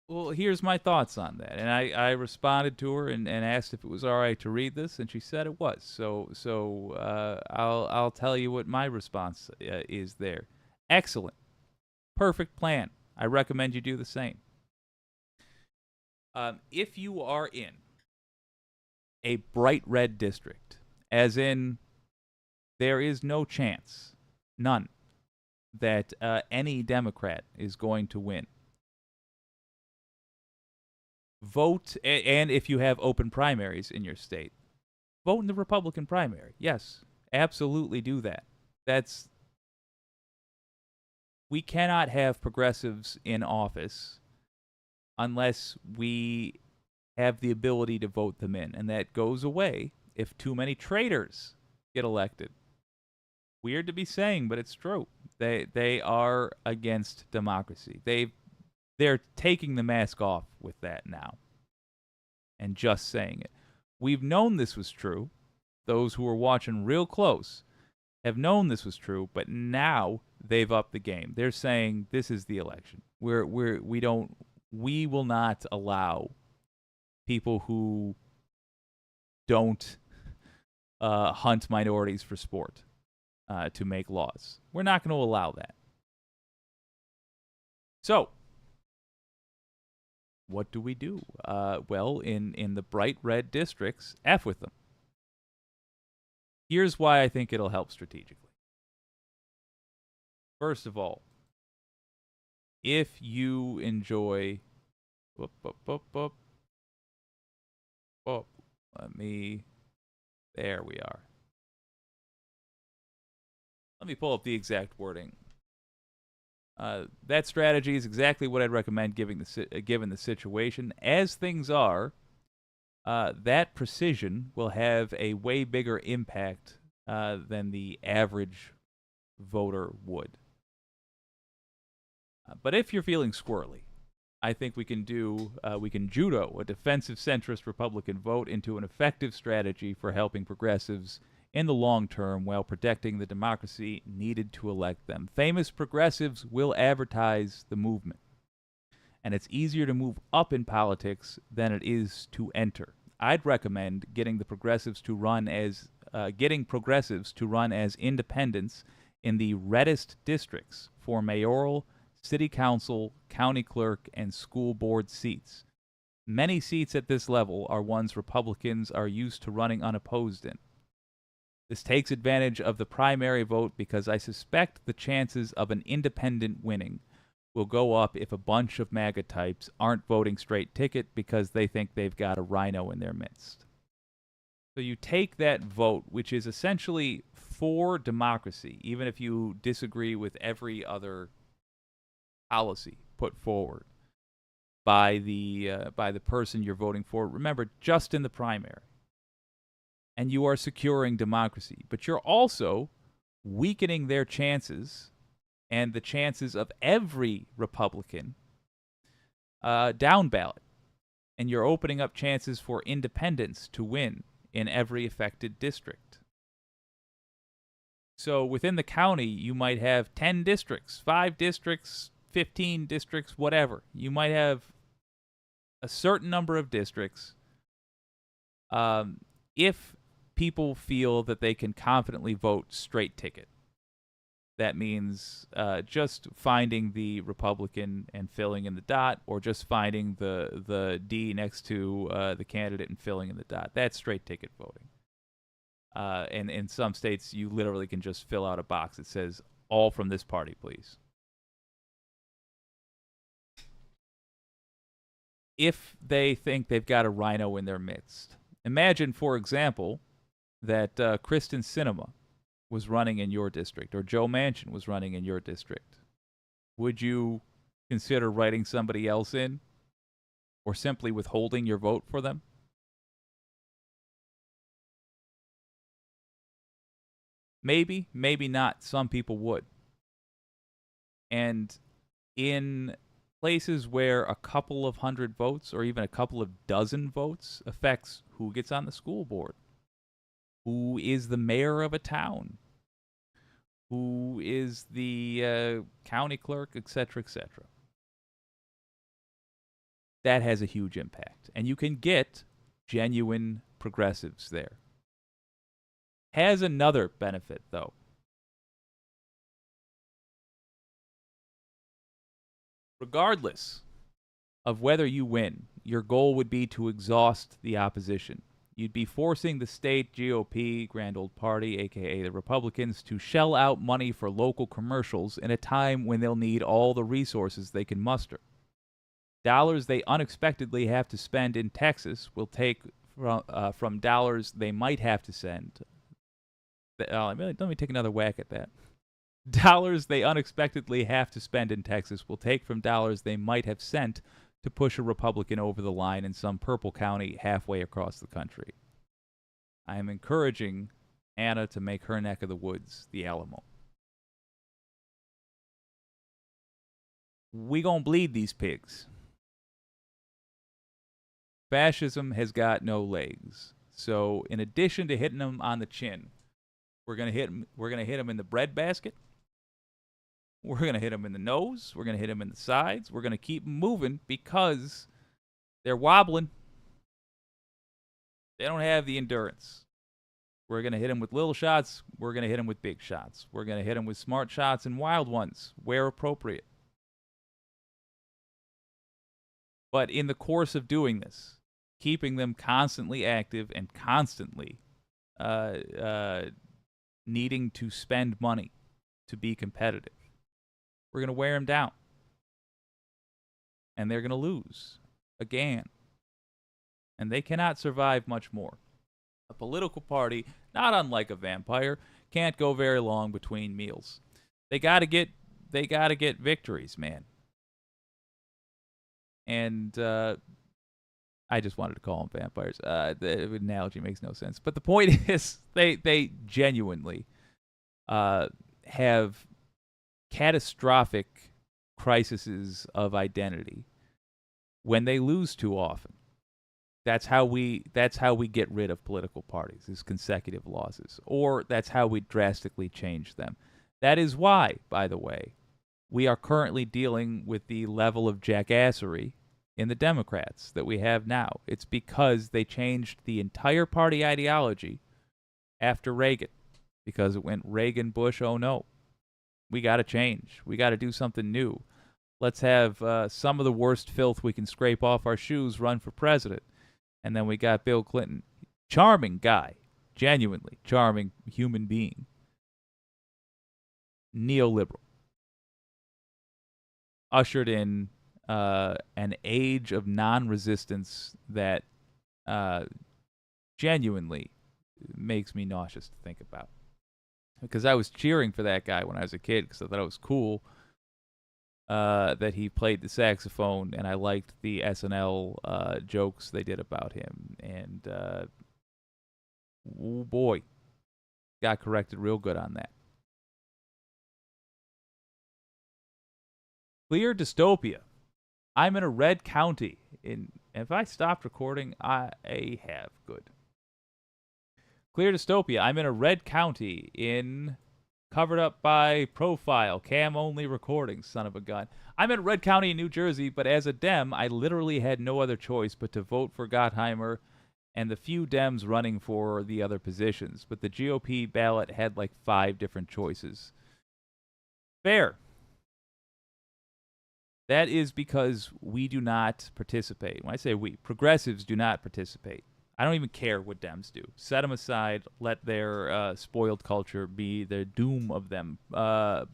Well, here's my thoughts on that. And I responded to her and asked if it was all right to read this, and she said it was. So I'll tell you what my response is there. Excellent. Perfect plan. I recommend you do the same. If you are in a bright red district, as in there is no chance, none, that any Democrat is going to win, vote, and if you have open primaries in your state, vote in the Republican primary. Yes, absolutely do that. We cannot have progressives in office unless we have the ability to vote them in. And that goes away if too many traitors get elected. Weird to be saying, but it's true. They are against democracy. They're taking the mask off with that now and just saying it. We've known this was true. Those who are watching real close have known this was true, but now they've upped the game. They're saying this is the election. We will not allow people who don't hunt minorities for sport to make laws. We're not going to allow that. So, what do we do? Well, in the bright red districts, F with them. Here's why I think it'll help strategically. First of all, if you enjoy... There we are. Let me pull up the exact wording. That strategy is exactly what I'd recommend given the situation. As things are, that precision will have a way bigger impact than the average voter would. But if you're feeling squirrely, I think we can judo a defensive centrist Republican vote into an effective strategy for helping progressives in the long term while protecting the democracy needed to elect them. Famous progressives will advertise the movement, and it's easier to move up in politics than it is to enter. I'd recommend getting progressives to run as independents in the reddest districts for mayoral, city council, county clerk, and school board seats. Many seats at this level are ones Republicans are used to running unopposed in. This takes advantage of the primary vote because I suspect the chances of an independent winning will go up if a bunch of MAGA types aren't voting straight ticket because they think they've got a rhino in their midst. So you take that vote, which is essentially for democracy, even if you disagree with every other policy put forward by the person you're voting for. Remember, just in the primary. And you are securing democracy, but you're also weakening their chances and the chances of every Republican down ballot. And you're opening up chances for independents to win in every affected district. So within the county, you might have 10 districts, 5 districts, 15 districts, whatever. You might have a certain number of districts. If people feel that they can confidently vote straight ticket, that means just finding the Republican and filling in the dot, or just finding the D next to the candidate and filling in the dot. That's straight ticket voting. And in some states, you literally can just fill out a box that says, all from this party, please. If they think they've got a rhino in their midst. Imagine, for example, that Kristen Sinema was running in your district, or Joe Manchin was running in your district. Would you consider writing somebody else in, or simply withholding your vote for them? Maybe, maybe not. Some people would. And in places where a couple of hundred votes, or even a couple of dozen votes, affects who gets on the school board, who is the mayor of a town, who is the county clerk, etc., etc. That has a huge impact. And you can get genuine progressives there. Has another benefit, though. Regardless of whether you win, your goal would be to exhaust the opposition. You'd be forcing the state GOP, Grand Old Party, aka the Republicans, to shell out money for local commercials in a time when they'll need all the resources they can muster. Dollars they unexpectedly have to spend in Texas will take from dollars they might have to send. Let me take another whack at that. Dollars they unexpectedly have to spend in Texas will take from dollars they might have sent to push a Republican over the line in some purple county halfway across the country. I am encouraging Anna to make her neck of the woods the Alamo. We gonna bleed these pigs. Fascism has got no legs. So in addition to hitting them on the chin, we're gonna hit them in the breadbasket. We're gonna hit them in the nose. We're gonna hit them in the sides. We're gonna keep them moving because they're wobbling. They don't have the endurance. We're gonna hit them with little shots. We're gonna hit them with big shots. We're gonna hit them with smart shots and wild ones where appropriate. But in the course of doing this, keeping them constantly active and constantly needing to spend money to be competitive, we're going to wear them down. And they're going to lose again. And they cannot survive much more. A political party, not unlike a vampire, can't go very long between meals. They got to get victories, man. And I just wanted to call them vampires. The analogy makes no sense. But the point is, they genuinely have catastrophic crises of identity when they lose too often. That's how we get rid of political parties, is consecutive losses. Or that's how we drastically change them. That is why, by the way, we are currently dealing with the level of jackassery in the Democrats that we have now. It's because they changed the entire party ideology after Reagan. Because it went Reagan, Bush, oh no. We got to change. We got to do something new. Let's have some of the worst filth we can scrape off our shoes run for president. And then we got Bill Clinton. Charming guy. Genuinely charming human being. Neoliberal. Ushered in an age of non-resistance that genuinely makes me nauseous to think about. Because I was cheering for that guy when I was a kid because I thought it was cool that he played the saxophone, and I liked the SNL jokes they did about him. And, oh boy, got corrected real good on that. Clear dystopia. I'm in a red county. If I stopped recording, I have. Good. Clear dystopia. I'm in a red county covered up by profile, cam-only recording, son of a gun. I'm in a red county in New Jersey, but as a Dem, I literally had no other choice but to vote for Gottheimer and the few Dems running for the other positions. But the GOP ballot had like 5 different choices. Fair. That is because we do not participate. When I say we, progressives do not participate. I don't even care what Dems do. Set them aside. Let their spoiled culture be the doom of them.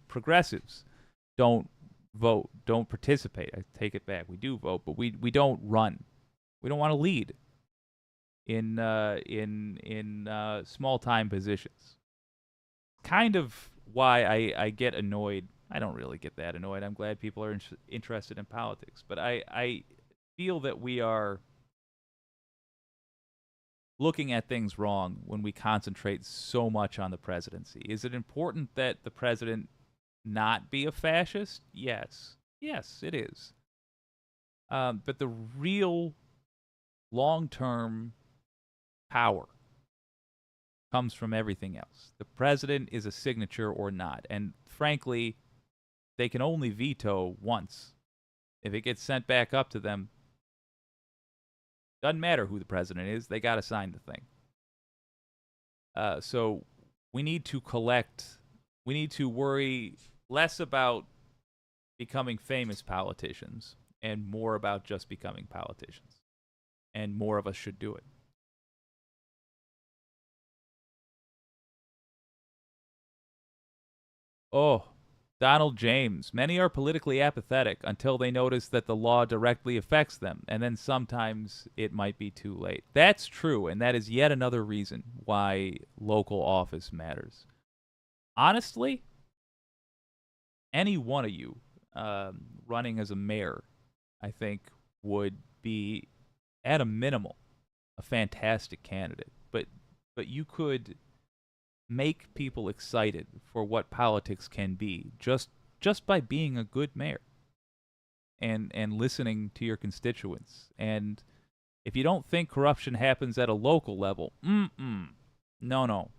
Progressives don't vote, don't participate. I take it back. We do vote, but we don't run. We don't want to lead in small time positions. Kind of why I get annoyed. I don't really get that annoyed. I'm glad people are interested in politics, but I feel that we are looking at things wrong when we concentrate so much on the presidency. Is it important that the president not be a fascist? Yes. Yes, it is. But the real long-term power comes from everything else. The president is a signature or not. And frankly, they can only veto once. If it gets sent back up to them, doesn't matter who the president is, they got to sign the thing. So we need to we need to worry less about becoming famous politicians and more about just becoming politicians. And more of us should do it. Oh, Donald James. Many are politically apathetic until they notice that the law directly affects them, and then sometimes it might be too late. That's true, and that is yet another reason why local office matters. Honestly, any one of you running as a mayor, I think, would be, at a minimal, a fantastic candidate. But you could make people excited for what politics can be just by being a good mayor and listening to your constituents. And if you don't think corruption happens at a local level, no.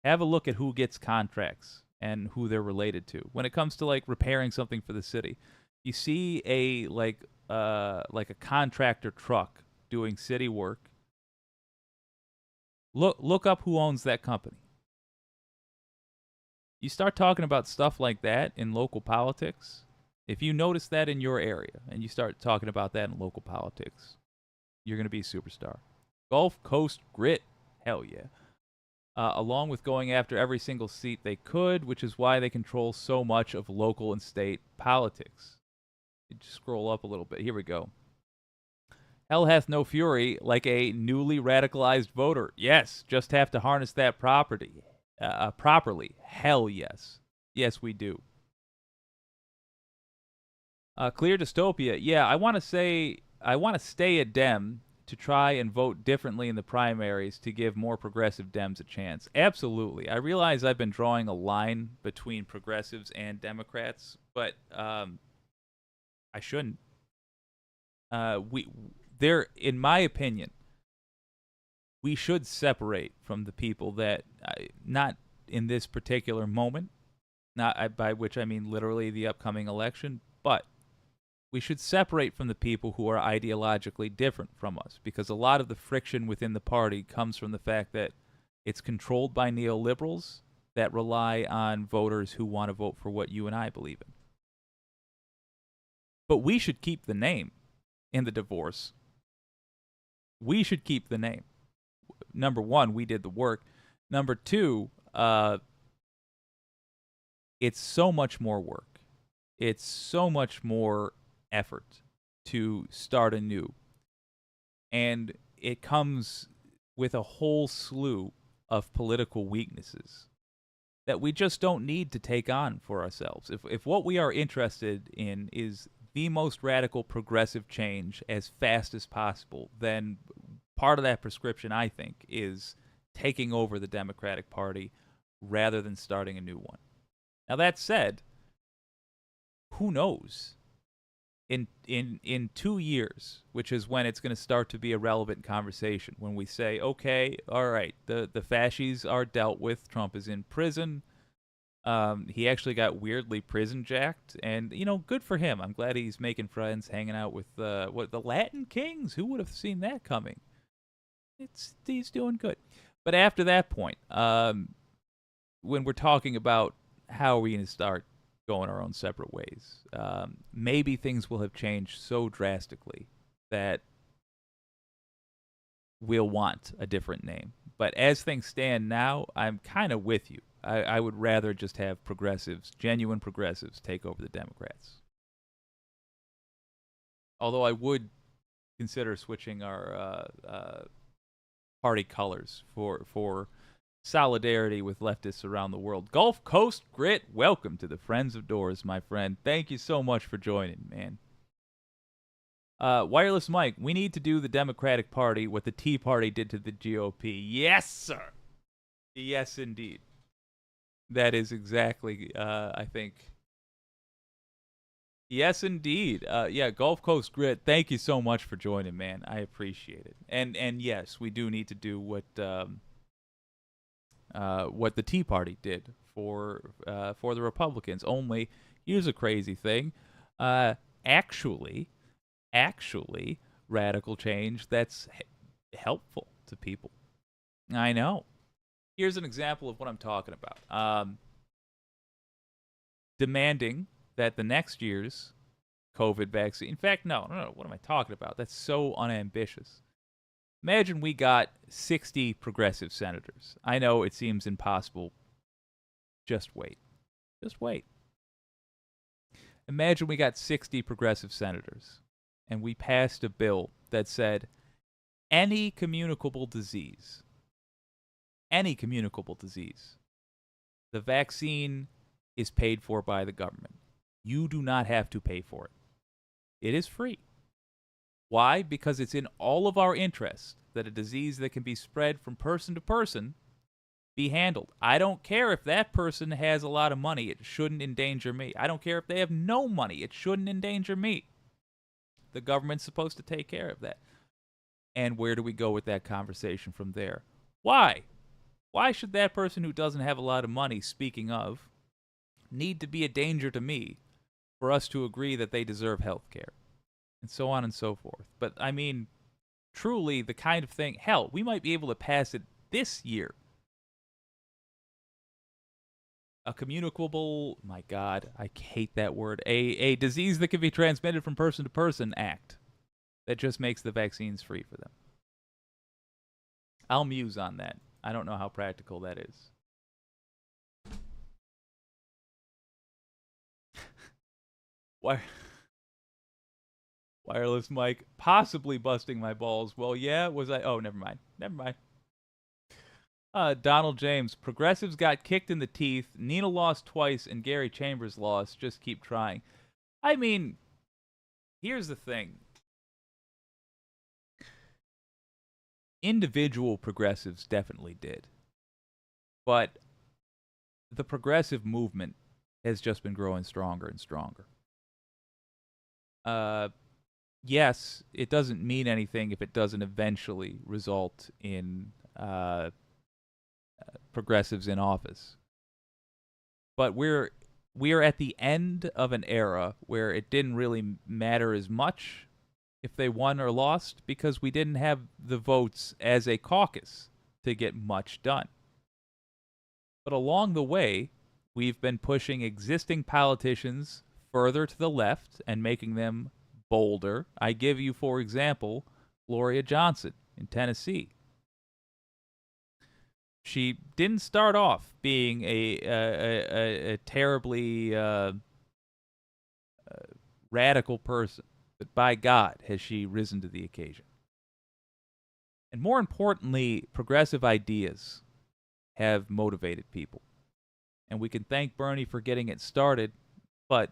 Have a look at who gets contracts and who they're related to. When it comes to like repairing something for the city, you see a like a contractor truck doing city work. Look up who owns that company. You start talking about stuff like that in local politics. If you notice that in your area and you start talking about that in local politics, you're going to be a superstar. Gulf Coast grit, hell yeah. Along with going after every single seat they could, which is why they control so much of local and state politics. You just scroll up a little bit. Here we go. Hell hath no fury like a newly radicalized voter. Yes, just have to harness that properly. Hell yes. Yes, we do. Clear dystopia. Yeah, I want to stay a Dem to try and vote differently in the primaries to give more progressive Dems a chance. Absolutely. I realize I've been drawing a line between progressives and Democrats, but I shouldn't. In my opinion, we should separate from the people that, not in this particular moment, by which I mean literally the upcoming election, but we should separate from the people who are ideologically different from us, because a lot of the friction within the party comes from the fact that it's controlled by neoliberals that rely on voters who want to vote for what you and I believe in. But we should keep the name in the divorce. We should keep the name. Number one, we did the work. Number two, it's so much more work. It's so much more effort to start anew. And it comes with a whole slew of political weaknesses that we just don't need to take on for ourselves. If what we are interested in is the most radical progressive change as fast as possible, then part of that prescription, I think, is taking over the Democratic Party rather than starting a new one. Now, that said, who knows? In 2 years, which is when it's going to start to be a relevant conversation, when we say, okay, all right, the fascies are dealt with, Trump is in prison, he actually got weirdly prison jacked, and, good for him. I'm glad he's making friends, hanging out with the Latin Kings. Who would have seen that coming? He's doing good. But after that point, when we're talking about how are we going to start going our own separate ways, maybe things will have changed so drastically that we'll want a different name. But as things stand now, I'm kind of with you. I would rather just have progressives, genuine progressives, take over the Democrats. Although I would consider switching our party colors for solidarity with leftists around the world. Gulf Coast Grit, welcome to the Friends of Doors, my friend. Thank you so much for joining, man. Wireless Mike, we need to do the Democratic Party what the Tea Party did to the GOP. Yes, sir. Yes, indeed. That is exactly, I think. Yes, indeed. Yeah, Gulf Coast Grit, thank you so much for joining, man. I appreciate it. And yes, we do need to do what the Tea Party did for the Republicans. Only, here's a crazy thing. Actually, radical change that's helpful to people. I know. Here's an example of what I'm talking about. Demanding that the next year's COVID vaccine... In fact, no. What am I talking about? That's so unambitious. Imagine we got 60 progressive senators. I know it seems impossible. Just wait. Just wait. Imagine we got 60 progressive senators, and we passed a bill that said any communicable disease, the vaccine is paid for by the government. You do not have to pay for it. It is free. Why? Because it's in all of our interest that a disease that can be spread from person to person be handled. I don't care if that person has a lot of money. It shouldn't endanger me. I don't care if they have no money. It shouldn't endanger me. The government's supposed to take care of that. And where do we go with that conversation from there? Why? Why should that person who doesn't have a lot of money, speaking of, need to be a danger to me for us to agree that they deserve health care? And so on and so forth. But, I mean, truly the kind of thing, hell, we might be able to pass it this year. A communicable, my God, I hate that word, a disease that can be transmitted from person to person act that just makes the vaccines free for them. I'll muse on that. I don't know how practical that is. Wireless mic possibly busting my balls. Well, yeah, was I? Oh, never mind. Never mind. Donald James, progressives got kicked in the teeth. Nina lost twice, and Gary Chambers lost. Just keep trying. I mean, here's the thing. Individual progressives definitely did. But the progressive movement has just been growing stronger and stronger. Yes, it doesn't mean anything if it doesn't eventually result in progressives in office. But we are at the end of an era where it didn't really matter as much if they won or lost because we didn't have the votes as a caucus to get much done. But along the way, we've been pushing existing politicians further to the left and making them bolder. I give you, for example, Gloria Johnson in Tennessee. She didn't start off being a terribly radical person, but by God has she risen to the occasion. And more importantly, progressive ideas have motivated people. And we can thank Bernie for getting it started, but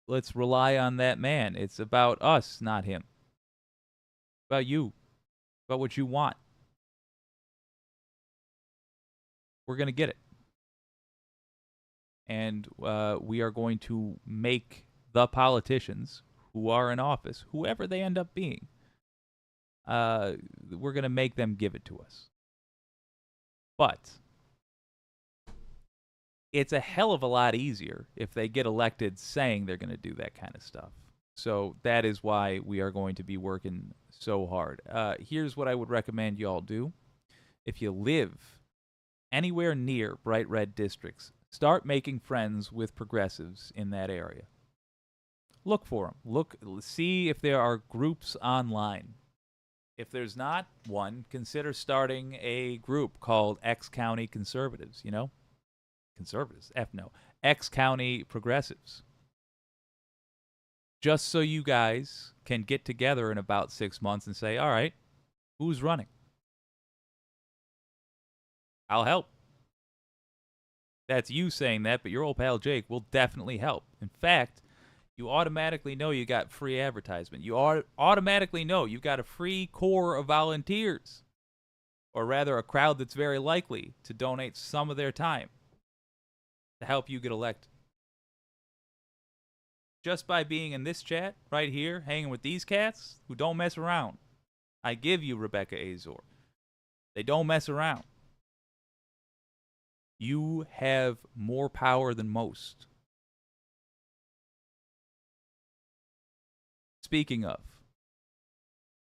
let's rely on that man. It's about us, not him. About you. About what you want. We're going to get it. And we are going to make the politicians who are in office, whoever they end up being, we're going to make them give it to us. But it's a hell of a lot easier if they get elected saying they're going to do that kind of stuff. So that is why we are going to be working so hard. Here's what I would recommend you all do. If you live anywhere near bright red districts, start making friends with progressives in that area. Look for them. See if there are groups online. If there's not one, consider starting a group called X County Conservatives, you know? Conservatives? No. X County Progressives. Just so you guys can get together in about 6 months and say, all right, who's running? I'll help. That's you saying that, but your old pal Jake will definitely help. In fact, you automatically know you got free advertisement. You automatically know you've got a free core of volunteers, or rather a crowd that's very likely to donate some of their time to help you get elected. Just by being in this chat right here, hanging with these cats who don't mess around. I give you Rebecca Azor. They don't mess around. You have more power than most. Speaking of,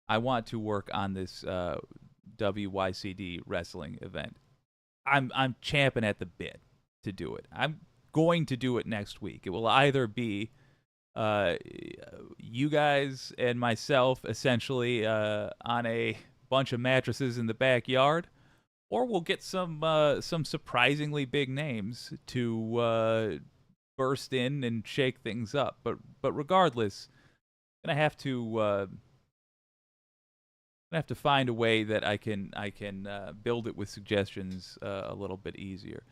I want to work on this WYCD wrestling event. I'm champing at the bit to do it. I'm going to do it next week. It will either be you guys and myself essentially on a bunch of mattresses in the backyard, or we'll get some surprisingly big names to burst in and shake things up. But regardless, I'm gonna have to find a way that I can build it with suggestions a little bit easier.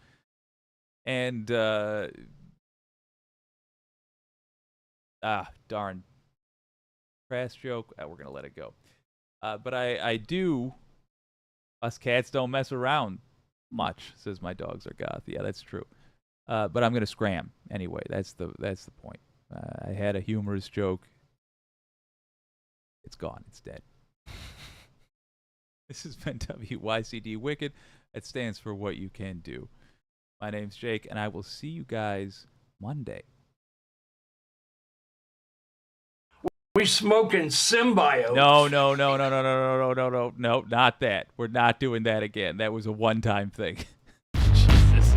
And darn. Crass joke. We're going to let it go. But I do. Us cats don't mess around much, says my dogs are goth. Yeah, that's true. But I'm going to scram anyway. That's the point. I had a humorous joke. It's gone. It's dead. This has been WYCD Wicked. It stands for What You Can Do. My name's Jake, and I will see you guys Monday. We smoking symbiotes. No, not that. We're not doing that again. That was a one-time thing. Jesus.